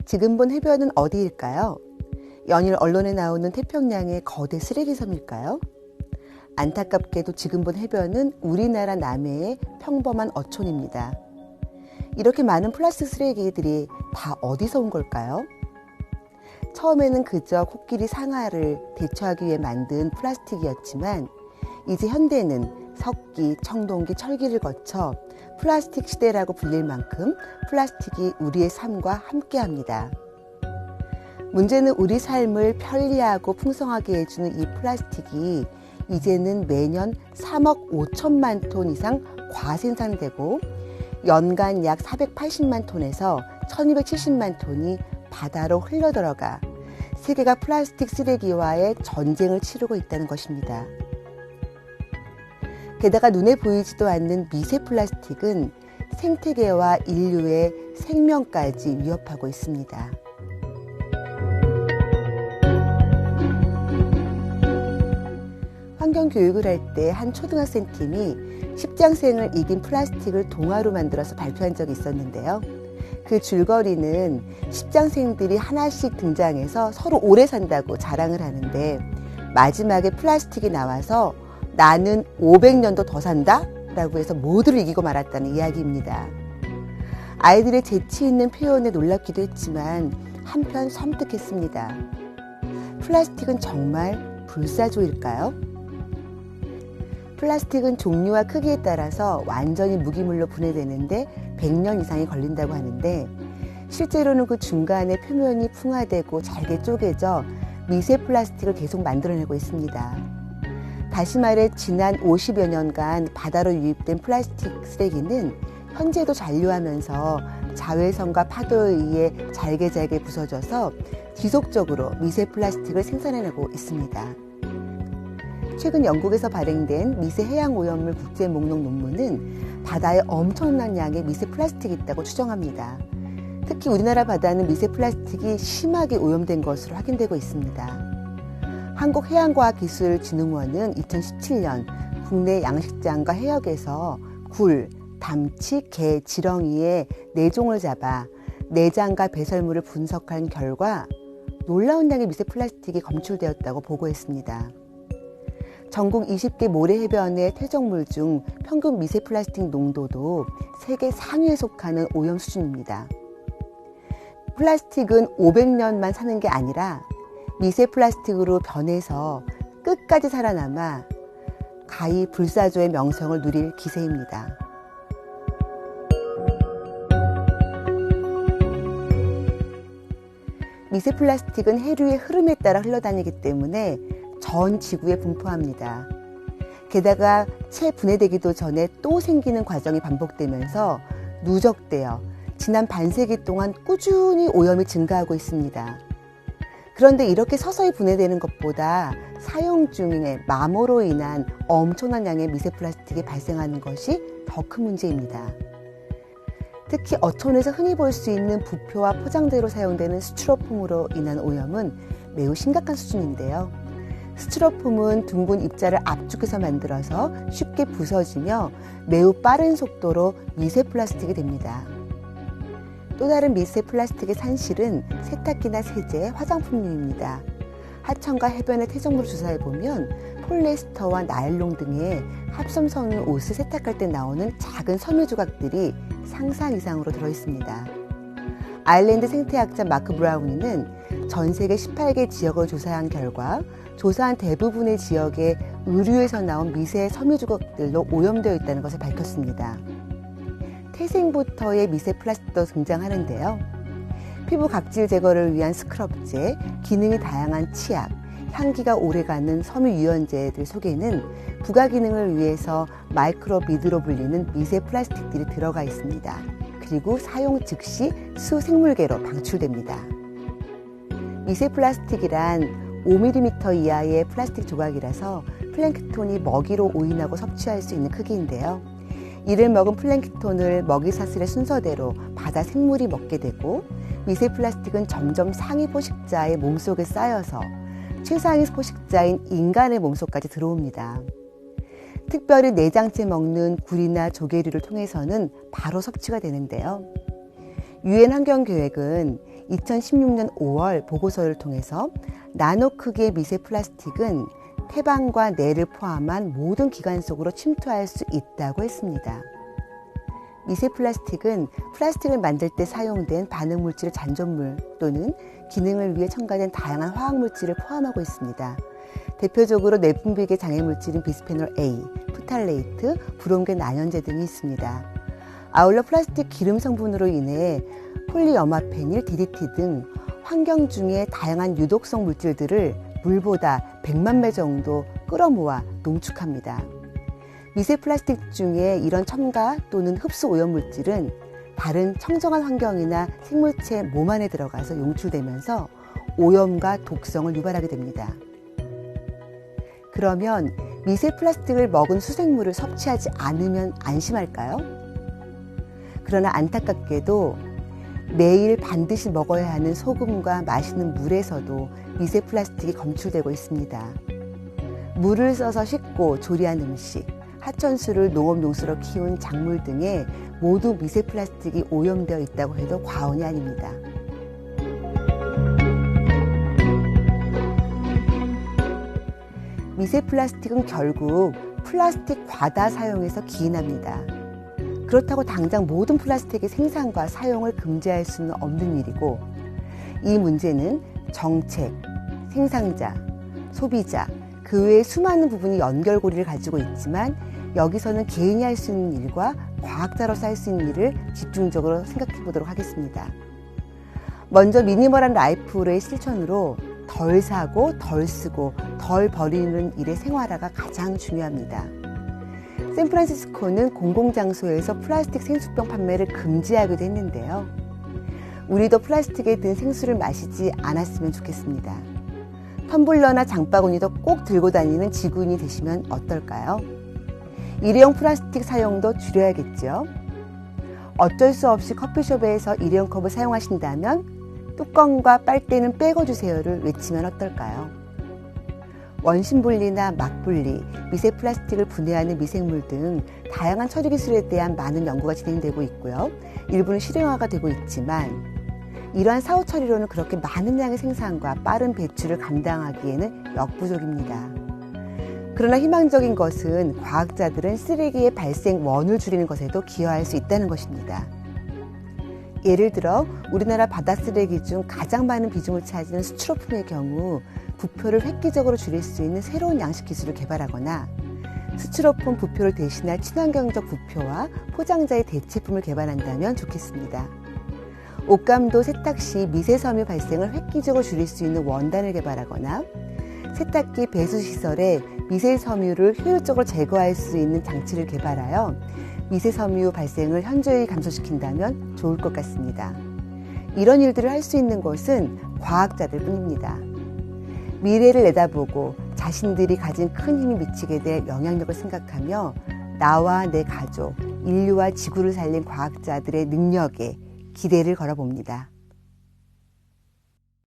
지금 본 해변은 어디일까요? 연일 언론에 나오는 태평양의 거대 쓰레기 섬일까요? 안타깝게도 지금 본 해변은 우리나라 남해의 평범한 어촌입니다. 이렇게 많은 플라스틱 쓰레기들이 다 어디서 온 걸까요? 처음에는 그저 코끼리 상아를 대처하기 위해 만든 플라스틱이었지만 이제 현대는 석기, 청동기, 철기를 거쳐 플라스틱 시대라고 불릴 만큼 플라스틱이 우리의 삶과 함께합니다. 문제는 우리 삶을 편리하고 풍성하게 해주는 이 플라스틱이 이제는 매년 3억 5천만 톤 이상 과생산되고 연간 약 480만 톤에서 1270만 톤이 바다로 흘러들어가 세계가 플라스틱 쓰레기와의 전쟁을 치르고 있다는 것입니다. 게다가 눈에 보이지도 않는 미세 플라스틱은 생태계와 인류의 생명까지 위협하고 있습니다. 환경교육을 할 때 한 초등학생 팀이 십장생을 이긴 플라스틱을 동화로 만들어서 발표한 적이 있었는데요. 그 줄거리는 십장생들이 하나씩 등장해서 서로 오래 산다고 자랑을 하는데 마지막에 플라스틱이 나와서 나는 500년도 더 산다? 라고 해서 모두를 이기고 말았다는 이야기입니다. 아이들의 재치 있는 표현에 놀랍기도 했지만 한편 섬뜩했습니다. 플라스틱은 정말 불사조일까요? 플라스틱은 종류와 크기에 따라서 완전히 무기물로 분해되는데 100년 이상이 걸린다고 하는데 실제로는 그 중간에 표면이 풍화되고 잘게 쪼개져 미세 플라스틱을 계속 만들어내고 있습니다. 다시 말해 지난 50여 년간 바다로 유입된 플라스틱 쓰레기는 현재도 잔류하면서 자외선과 파도에 의해 잘게 부서져서 지속적으로 미세 플라스틱을 생산해내고 있습니다. 최근 영국에서 발행된 미세 해양 오염물 국제 목록 논문은 바다에 엄청난 양의 미세 플라스틱이 있다고 추정합니다. 특히 우리나라 바다는 미세 플라스틱이 심하게 오염된 것으로 확인되고 있습니다. 한국해양과학기술진흥원은 2017년 국내 양식장과 해역에서 굴, 담치, 게, 지렁이의 4종을 잡아 내장과 배설물을 분석한 결과 놀라운 양의 미세 플라스틱이 검출되었다고 보고했습니다. 전국 20개 모래 해변의 퇴적물 중 평균 미세 플라스틱 농도도 세계 상위에 속하는 오염 수준입니다. 플라스틱은 500년만 사는 게 아니라 미세 플라스틱으로 변해서 끝까지 살아남아 가히 불사조의 명성을 누릴 기세입니다. 미세 플라스틱은 해류의 흐름에 따라 흘러다니기 때문에 전 지구에 분포합니다. 게다가 채 분해되기도 전에 또 생기는 과정이 반복되면서 누적되어 지난 반세기 동안 꾸준히 오염이 증가하고 있습니다. 그런데 이렇게 서서히 분해되는 것보다 사용 중에 마모로 인한 엄청난 양의 미세 플라스틱이 발생하는 것이 더 큰 문제입니다. 특히 어촌에서 흔히 볼 수 있는 부표와 포장재로 사용되는 스티로폼으로 인한 오염은 매우 심각한 수준인데요. 스티로폼은 둥근 입자를 압축해서 만들어서 쉽게 부서지며 매우 빠른 속도로 미세 플라스틱이 됩니다. 또 다른 미세 플라스틱의 산실은 세탁기나 세제, 화장품류입니다. 하천과 해변의 퇴적물을 조사해보면 폴리에스터와 나일론 등의 합성성인 옷을 세탁할 때 나오는 작은 섬유 조각들이 상상 이상으로 들어있습니다. 아일랜드 생태학자 마크 브라우니는 전 세계 18개 지역을 조사한 결과 조사한 대부분의 지역에 의류에서 나온 미세 섬유 조각들로 오염되어 있다는 것을 밝혔습니다. 태생부터의 미세 플라스틱도 등장하는데요. 피부 각질 제거를 위한 스크럽제, 기능이 다양한 치약, 향기가 오래가는 섬유 유연제들 속에는 부가 기능을 위해서 마이크로비드로 불리는 미세 플라스틱들이 들어가 있습니다. 그리고 사용 즉시 수생물계로 방출됩니다. 미세 플라스틱이란 5mm 이하의 플라스틱 조각이라서 플랭크톤이 먹이로 오인하고 섭취할 수 있는 크기인데요. 이를 먹은 플랭크톤을 먹이 사슬의 순서대로 바다 생물이 먹게 되고 미세 플라스틱은 점점 상위 포식자의 몸속에 쌓여서 최상위 포식자인 인간의 몸속까지 들어옵니다. 특별히 내장째 먹는 굴이나 조개류를 통해서는 바로 섭취가 되는데요. 유엔 환경계획은 2016년 5월 보고서를 통해서 나노 크기의 미세 플라스틱은 태반과 뇌를 포함한 모든 기관 속으로 침투할 수 있다고 했습니다. 미세 플라스틱은 플라스틱을 만들 때 사용된 반응물질의 잔존물 또는 기능을 위해 첨가된 다양한 화학물질을 포함하고 있습니다. 대표적으로 내분비계 장애물질인 비스페놀 A, 프탈레이트, 브롬계 난연제 등이 있습니다. 아울러 플라스틱 기름 성분으로 인해 폴리어마페닐, DDT 등 환경 중에 다양한 유독성 물질들을 물보다 100만 배 정도 끌어모아 농축합니다. 미세 플라스틱 중에 이런 첨가 또는 흡수 오염물질은 다른 청정한 환경이나 생물체 몸 안에 들어가서 용출되면서 오염과 독성을 유발하게 됩니다. 그러면 미세 플라스틱을 먹은 수생물을 섭취하지 않으면 안심할까요? 그러나 안타깝게도 매일 반드시 먹어야 하는 소금과 마시는 물에서도 미세 플라스틱이 검출되고 있습니다. 물을 써서 씻고 조리한 음식, 하천수를 농업용수로 키운 작물 등에 모두 미세 플라스틱이 오염되어 있다고 해도 과언이 아닙니다. 미세 플라스틱은 결국 플라스틱 과다 사용에서 기인합니다. 그렇다고 당장 모든 플라스틱의 생산과 사용을 금지할 수는 없는 일이고, 이 문제는 정책, 생산자, 소비자, 그 외의 수많은 부분이 연결고리를 가지고 있지만 여기서는 개인이 할 수 있는 일과 과학자로서 할 수 있는 일을 집중적으로 생각해 보도록 하겠습니다. 먼저 미니멀한 라이프의 실천으로 덜 사고, 덜 쓰고, 덜 버리는 일의 생활화가 가장 중요합니다. 샌프란시스코는 공공장소에서 플라스틱 생수병 판매를 금지하기도 했는데요. 우리도 플라스틱에 든 생수를 마시지 않았으면 좋겠습니다. 텀블러나 장바구니도 꼭 들고 다니는 지구인이 되시면 어떨까요? 일회용 플라스틱 사용도 줄여야겠죠. 어쩔 수 없이 커피숍에서 일회용 컵을 사용하신다면 뚜껑과 빨대는 빼고 주세요를 외치면 어떨까요? 원심분리나 막분리, 미세 플라스틱을 분해하는 미생물 등 다양한 처리 기술에 대한 많은 연구가 진행되고 있고요. 일부는 실용화가 되고 있지만 이러한 사후 처리로는 그렇게 많은 양의 생산과 빠른 배출을 감당하기에는 역부족입니다. 그러나 희망적인 것은 과학자들은 쓰레기의 발생 원을 줄이는 것에도 기여할 수 있다는 것입니다. 예를 들어 우리나라 바다 쓰레기 중 가장 많은 비중을 차지하는 스티로폼의 경우 부표를 획기적으로 줄일 수 있는 새로운 양식 기술을 개발하거나 스티로폼 부표를 대신할 친환경적 부표와 포장자의 대체품을 개발한다면 좋겠습니다. 옷감도 세탁 시 미세 섬유 발생을 획기적으로 줄일 수 있는 원단을 개발하거나 세탁기 배수시설에 미세 섬유를 효율적으로 제거할 수 있는 장치를 개발하여 미세 섬유 발생을 현저히 감소시킨다면 좋을 것 같습니다. 이런 일들을 할 수 있는 것은 과학자들 뿐입니다. 미래를 내다보고 자신들이 가진 큰 힘이 미치게 될 영향력을 생각하며 나와 내 가족, 인류와 지구를 살린 과학자들의 능력에 기대를 걸어봅니다.